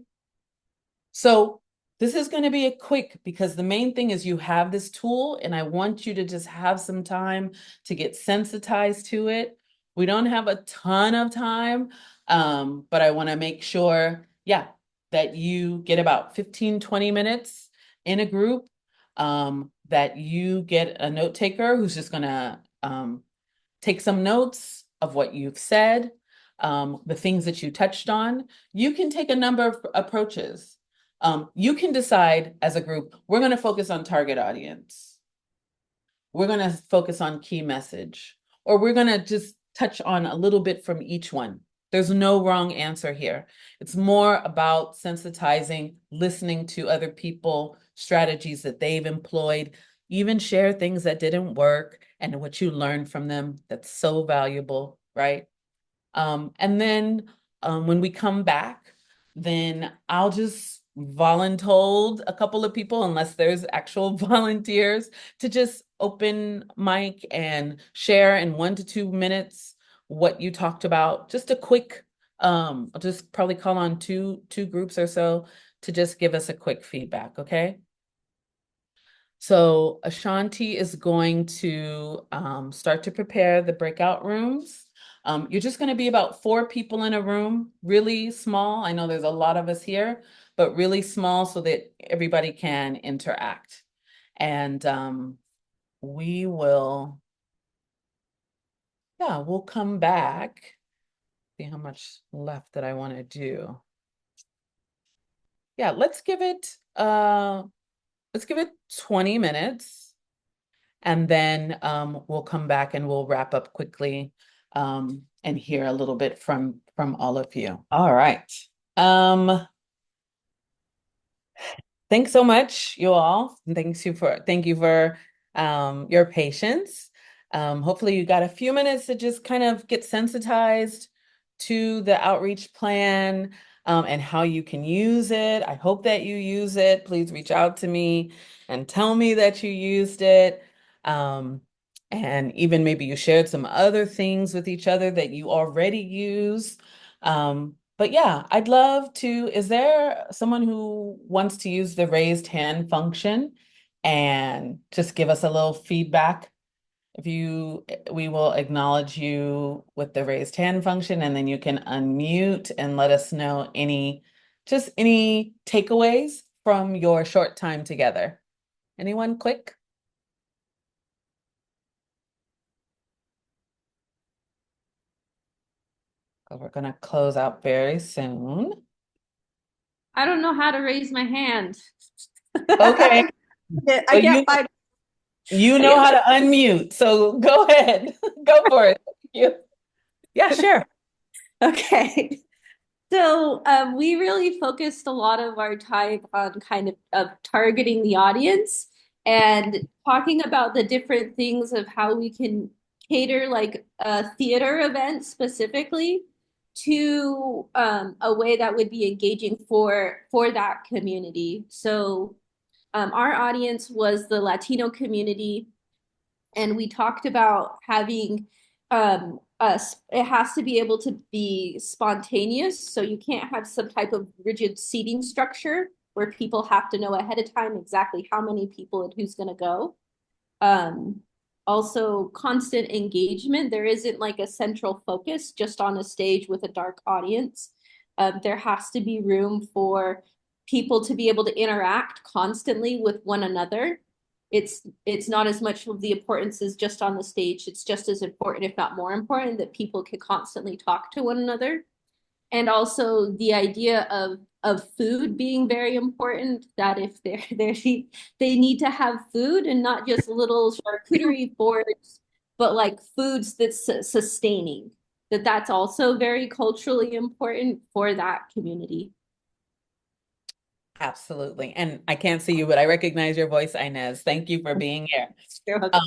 So this is going to be a quick, because the main thing is you have this tool and I want you to just have some time to get sensitized to it. We don't have a ton of time, but I want to make sure, yeah, that you get about 15, 20 minutes in a group, that you get a note taker who's just going to take some notes of what you've said, the things that you touched on. You can take a number of approaches. You can decide as a group, we're going to focus on target audience. We're going to focus on key message, or we're going to just touch on a little bit from each one. There's no wrong answer here. It's more about sensitizing, listening to other people, strategies that they've employed, even share things that didn't work and what you learned from them. That's so valuable, right? And then when we come back, then I'll just voluntold a couple of people, unless there's actual volunteers, to just open mic and share in 1 to 2 minutes what you talked about. Just a quick, I'll just probably call on two groups or so to just give us a quick feedback, okay? So Ashanti is going to start to prepare the breakout rooms. You're just going to be about 4 people in a room, really small. I know there's a lot of us here, but really small so that everybody can interact. And we will, yeah, we'll come back. See how much left that I want to do. Yeah, let's give it 20 minutes. And then we'll come back and we'll wrap up quickly and hear a little bit from all of you. All right. Thanks so much, you all. And thank you for your patience. Hopefully you got a few minutes to just kind of get sensitized to the outreach plan and how you can use it. I hope that you use it. Please reach out to me and tell me that you used it. And even maybe you shared some other things with each other that you already use. But yeah, I'd love to. Is there someone who wants to use the raised hand function and just give us a little feedback? We will acknowledge you with the raised hand function, and then you can unmute and let us know just any takeaways from your short time together. Anyone quick? We're gonna close out very soon. I don't know how to raise my hand. Okay. I Well, can't find you know how to unmute, so go ahead. Go for it. Thank you. Yeah, sure. Okay. So we really focused a lot of our time on kind of targeting the audience and talking about the different things of how we can cater like a theater event specifically to a way that would be engaging for that community. So our audience was the Latino community, and we talked about having us it has to be able to be spontaneous, so you can't have some type of rigid seating structure where people have to know ahead of time exactly how many people and who's going to go. um Also constant engagement. There isn't like a central focus just on a stage with a dark audience. There has to be room for people to be able to interact constantly with one another. It's not as much of the importance as just on the stage. It's just as important, if not more important, that people can constantly talk to one another. And also the idea of food being very important, that if they need to have food and not just little charcuterie boards, but like foods that's sustaining, that's also very culturally important for that community. Absolutely. And I can't see you, but I recognize your voice, Inez. Thank you for being here. Um,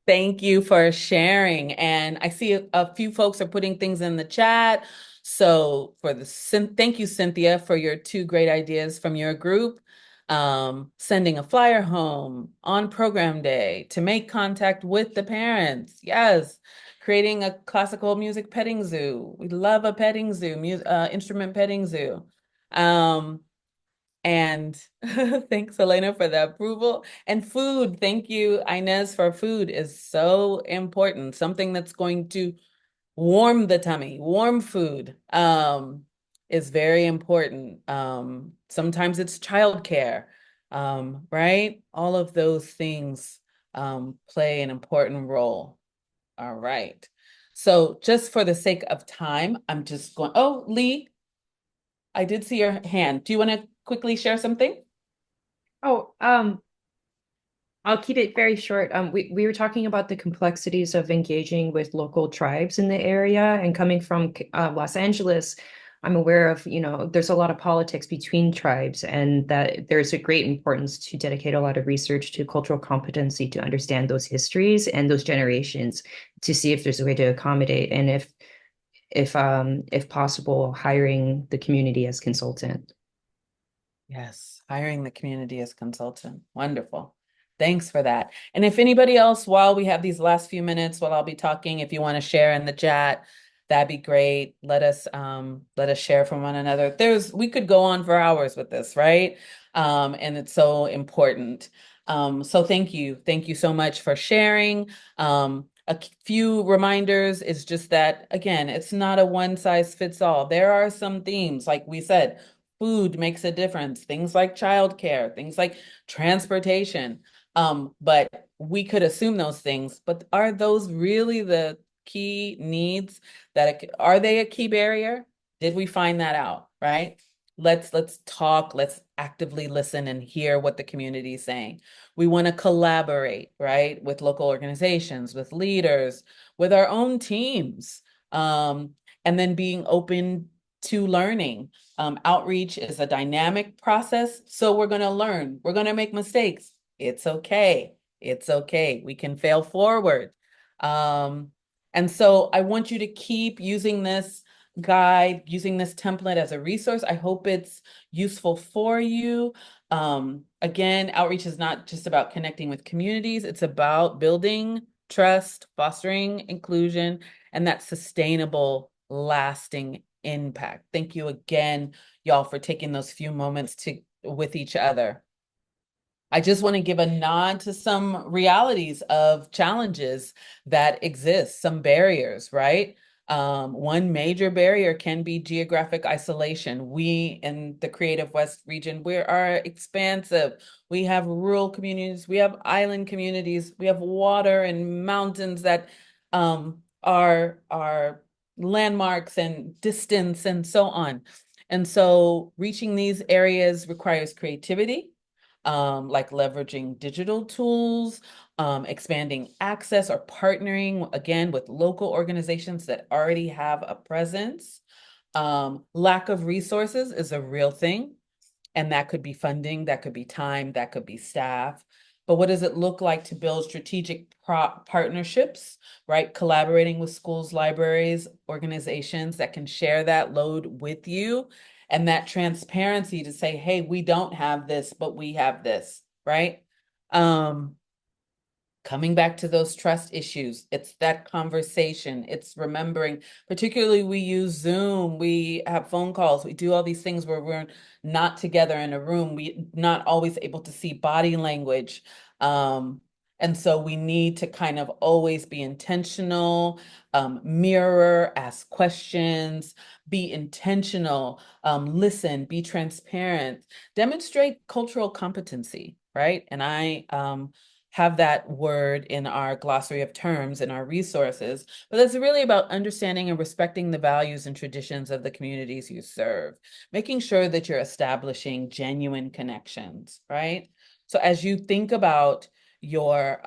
Thank you for sharing. And I see a few folks are putting things in the chat. So thank you, Cynthia, for your 2 great ideas from your group. Sending a flyer home on program day to make contact with the parents. Yes. Creating a classical music petting zoo. We love a petting zoo, instrument petting zoo. And thanks, Elena, for the approval. And food, thank you, Inez, for food is so important. Something that's going to warm the tummy, warm food is very important. Sometimes it's childcare, right? All of those things play an important role. All right. So just for the sake of time, I'm just going, oh, Lee, I did see your hand. Do you want to quickly share something? Oh, I'll keep it very short. We were talking about the complexities of engaging with local tribes in the area, and coming from Los Angeles, I'm aware of, there's a lot of politics between tribes, and that there's a great importance to dedicate a lot of research to cultural competency to understand those histories and those generations, to see if there's a way to accommodate, and if possible, hiring the community as consultant. Yes, hiring the community as consultant. Wonderful. Thanks for that. And if anybody else, while we have these last few minutes, while I'll be talking, if you want to share in the chat, that'd be great. Let us share from one another. We could go on for hours with this, right? And it's so important. So thank you. Thank you so much for sharing. A few reminders is just that, again, it's not a one size fits all. There are some themes, like we said, food makes a difference, things like childcare, things like transportation. But we could assume those things, but are those really the key needs are they a key barrier? Did we find that out, right? Let's talk, let's actively listen and hear what the community is saying. We want to collaborate, right, with local organizations, with leaders, with our own teams, and then being open to learning. Outreach is a dynamic process, so we're going to learn. We're going to make mistakes. It's okay. It's okay. We can fail forward. And so I want you to keep using this guide, using this template as a resource. I hope it's useful for you. Again, outreach is not just about connecting with communities. It's about building trust, fostering inclusion, and that sustainable, lasting impact. Thank you again, y'all, for taking those few moments with each other. I just want to give a nod to some realities of challenges that exist, some barriers, right? One major barrier can be geographic isolation. We in the Creative West region, we are expansive. We have rural communities, we have island communities, we have water and mountains that are landmarks and distance and so on. And so reaching these areas requires creativity, like leveraging digital tools, expanding access, or partnering again with local organizations that already have a presence. Lack of resources is a real thing, and that could be funding, that could be time, that could be staff. But what does it look like to build strategic partnerships, right? Collaborating with schools, libraries, organizations that can share that load with you, and that transparency to say, hey, we don't have this, but we have this, right? Coming back to those trust issues, it's that conversation. It's remembering, particularly we use Zoom, we have phone calls, we do all these things where we're not together in a room, we not always able to see body language. And so we need to kind of always be intentional, mirror, ask questions, be intentional, listen, be transparent, demonstrate cultural competency, right? And I have that word in our glossary of terms in our resources, but it's really about understanding and respecting the values and traditions of the communities you serve, making sure that you're establishing genuine connections, right? So as you think about your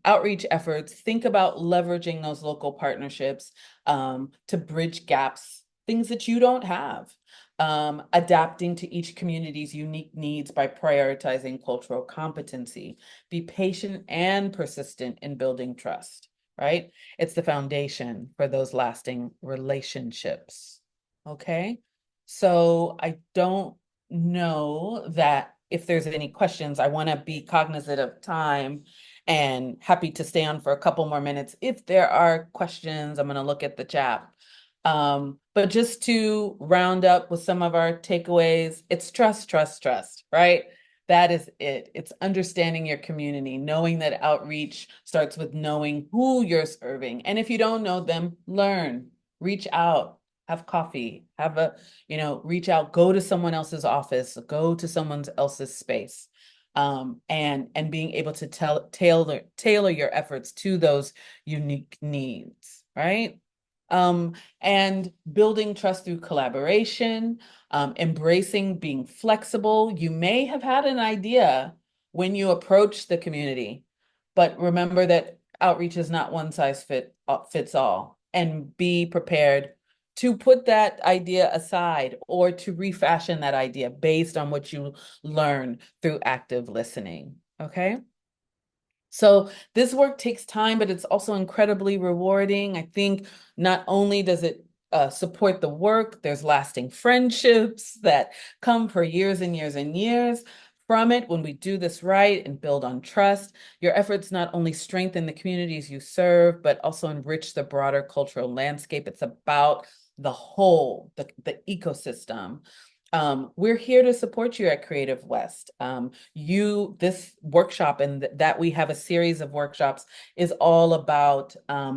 outreach efforts, think about leveraging those local partnerships to bridge gaps, things that you don't have. Adapting to each community's unique needs by prioritizing cultural competency. Be patient and persistent in building trust, right? It's the foundation for those lasting relationships, okay? So I don't know that if there's any questions, I want to be cognizant of time and happy to stay on for a couple more minutes. If there are questions, I'm going to look at the chat. But just to round up with some of our takeaways, it's trust, trust, trust, right? That is it. It's understanding your community, knowing that outreach starts with knowing who you're serving. And if you don't know them, learn, reach out, have coffee, reach out, go to someone else's office, go to someone else's space. And being able to tailor your efforts to those unique needs, right? and building trust through collaboration, embracing being flexible. You may have had an idea when you approach the community, but remember that outreach is not one size fits all, and be prepared to put that idea aside or to refashion that idea based on what you learn through active listening. Okay. So this work takes time, but it's also incredibly rewarding. I think not only does it support the work, there's lasting friendships that come for years and years and years from it. When we do this right and build on trust, your efforts not only strengthen the communities you serve, but also enrich the broader cultural landscape. It's about the whole, the ecosystem. We're here to support you at Creative West. This workshop and that we have a series of workshops is all about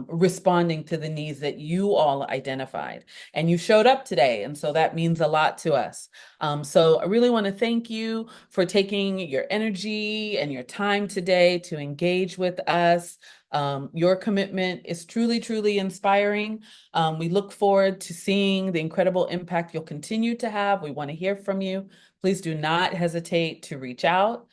responding to the needs that you all identified. And you showed up today, and so that means a lot to us. So I really want to thank you for taking your energy and your time today to engage with us. Your commitment is truly, truly inspiring. We look forward to seeing the incredible impact you'll continue to have. We want to hear from you. Please do not hesitate to reach out.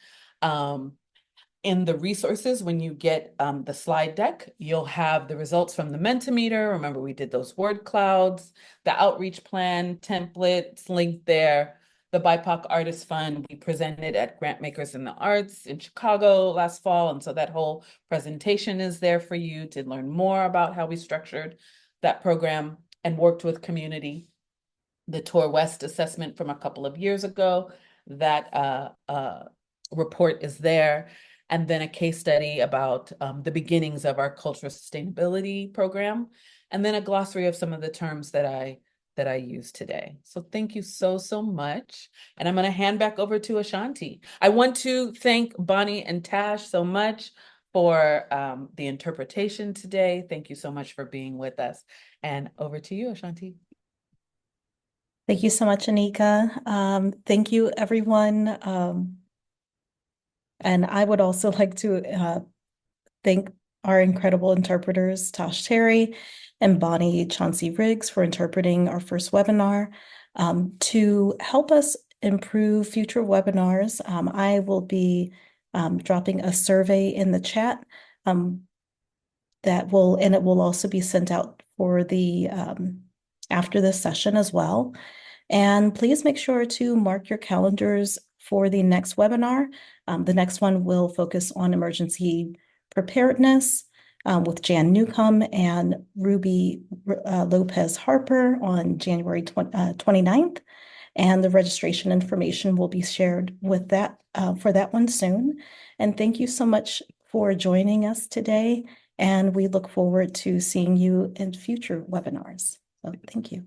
In the resources, when you get the slide deck, you'll have the results from the Mentimeter. Remember, we did those word clouds, the outreach plan templates linked there, the BIPOC Artist Fund. We presented at Grantmakers in the Arts in Chicago last fall. And so that whole presentation is there for you to learn more about how we structured that program and worked with community. The Tour West assessment from a couple of years ago, that report is there. And then a case study about the beginnings of our cultural sustainability program, and then a glossary of some of the terms that I used today. So thank you so, so much. And I'm going to hand back over to Ashanti. I want to thank Bonnie and Tash so much for the interpretation today. Thank you so much for being with us. And over to you, Ashanti. Thank you so much, Anika. Thank you, everyone. And I would also like to thank our incredible interpreters, Tosh Terry and Bonnie Chauncey Riggs, for interpreting our first webinar. To help us improve future webinars, I will be dropping a survey in the chat and it will also be sent out for the after this session as well. And please make sure to mark your calendars for the next webinar. The next one will focus on emergency preparedness with Jan Newcomb and Ruby Lopez Harper on January 29th. And the registration information will be shared with that for that one soon. And thank you so much for joining us today. And we look forward to seeing you in future webinars. So thank you.